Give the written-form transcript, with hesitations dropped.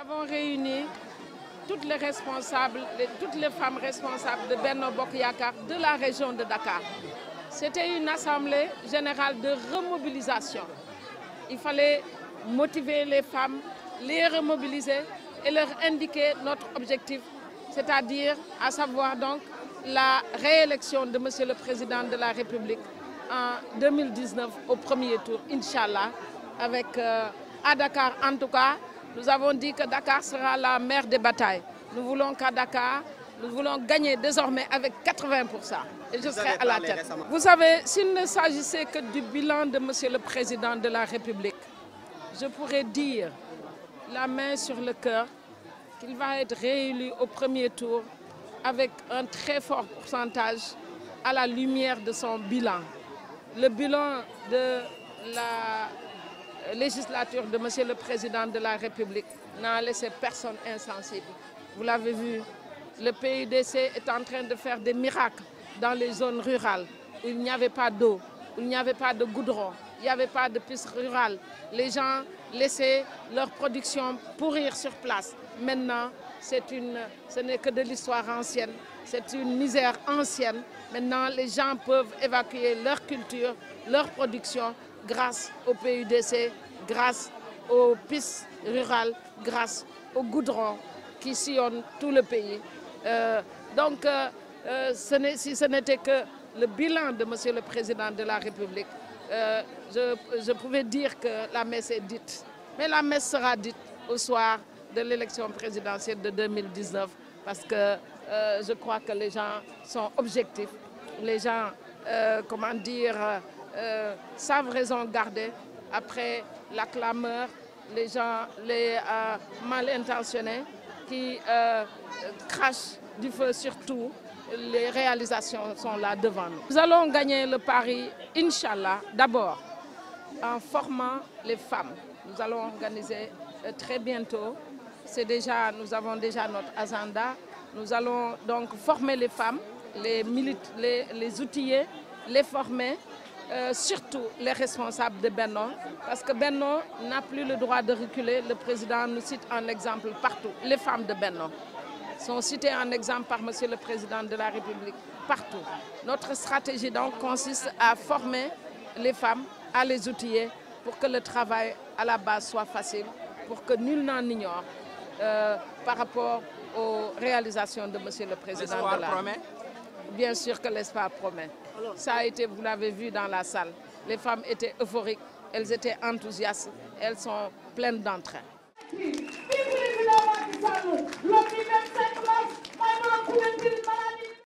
avons réuni toutes les femmes responsables de Benno Bokk Yakaar de la région de Dakar. C'était une assemblée générale de remobilisation. Il fallait motiver les femmes, les remobiliser et leur indiquer notre objectif, c'est-à-dire à savoir donc la réélection de Monsieur le Président de la République en 2019 au premier tour, Inch'Allah, avec à Dakar en tout cas. Nous avons dit que Dakar sera la mère des batailles. Nous voulons qu'à Dakar, nous voulons gagner désormais avec 80%. Et je serai à la tête. Récemment. Vous savez, s'il ne s'agissait que du bilan de Monsieur le Président de la République, je pourrais dire, la main sur le cœur, qu'il va être réélu au premier tour avec un très fort pourcentage à la lumière de son bilan. Le bilan de la législature de Monsieur le Président de la République n'a laissé personne insensible. Vous l'avez vu, le PUDC est en train de faire des miracles dans les zones rurales où il n'y avait pas d'eau, où il n'y avait pas de goudron, il n'y avait pas de piste rurale. Les gens laissaient leur production pourrir sur place. Maintenant, ce n'est que de l'histoire ancienne, c'est une misère ancienne. Maintenant, les gens peuvent évacuer leur culture, leur production grâce au PUDC, grâce aux pistes rurales, grâce au goudron qui sillonne tout le pays. Si ce n'était que le bilan de Monsieur le Président de la République, je pouvais dire que la messe est dite. Mais la messe sera dite au soir de l'élection présidentielle de 2019 parce que je crois que les gens sont objectifs. Les gens, savent raison garder après la clameur, les gens, les mal intentionnés qui crachent du feu sur tout. Les réalisations sont là devant nous. Nous allons gagner le pari, Inch'Allah, d'abord en formant les femmes. Nous allons organiser très bientôt. Nous avons déjà notre agenda. Nous allons donc former les femmes, les outiller, les former, surtout les responsables de Benno, parce que Benno n'a plus le droit de reculer. Le président nous cite en exemple partout. Les femmes de Benno sont citées en exemple par Monsieur le Président de la République partout. Notre stratégie donc consiste à former les femmes, à les outiller pour que le travail à la base soit facile, pour que nul n'en ignore par rapport aux réalisations de Monsieur le Président de la République. Bien sûr que l'espoir promet. Ça a été, vous l'avez vu dans la salle. Les femmes étaient euphoriques, elles étaient enthousiastes, elles sont pleines d'entrain.